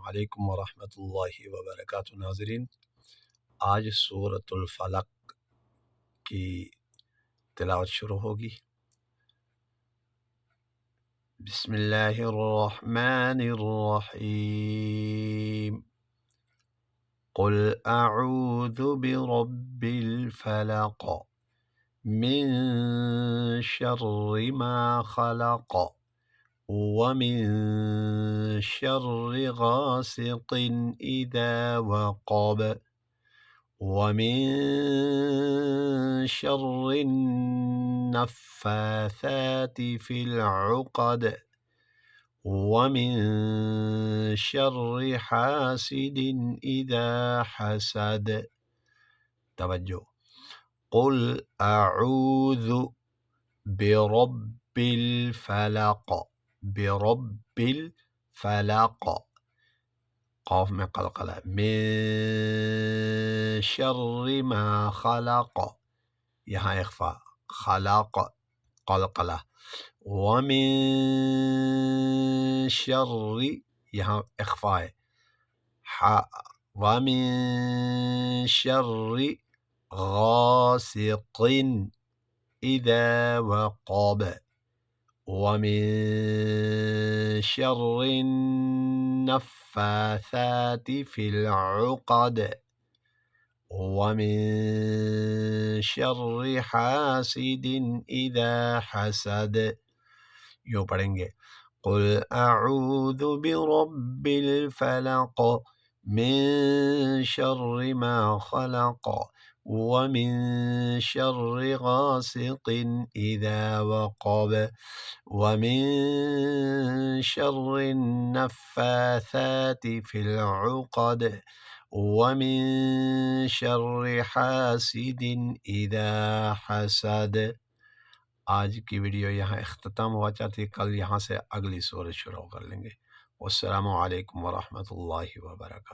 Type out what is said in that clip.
علیکم ورحمۃ اللہ وبرکاتہ۔ ناظرین، آج سورۃ الفلق کی تلاوت شروع ہوگی۔ بسم اللہ الرحمن الرحیم۔ قل اعوذ برب الفلق من شر ما خلق ومن شر غاسق اذا وقب ومن شر النفاثات في العقد ومن شر حاسد اذا حسد۔ توجہ، قل اعوذ برب الفلق، برب الفلق، قاف میں قلقلہ، من شر ما خلق، یہاں اخفا، خلق قلقلہ، ومن شر، یہاں اخفا ہے، ومن شر غاسق اذا وقب ومن شر النفاثات في العقد ومن شر حاسد اذا حسد۔ یوں پڑھیں گے، قل اعوذ برب الفلق من شر ما خلق ومن شر غاسق اذا وقب ومن شر النفاثات في العقد ومن شر حاسد اذا حسد۔ آج کی ویڈیو یہاں اختتام ہوا چاہتی ہے، کل یہاں سے اگلی سورت شروع کر لیں گے۔ والسلام علیکم ورحمۃ اللہ وبرکاتہ۔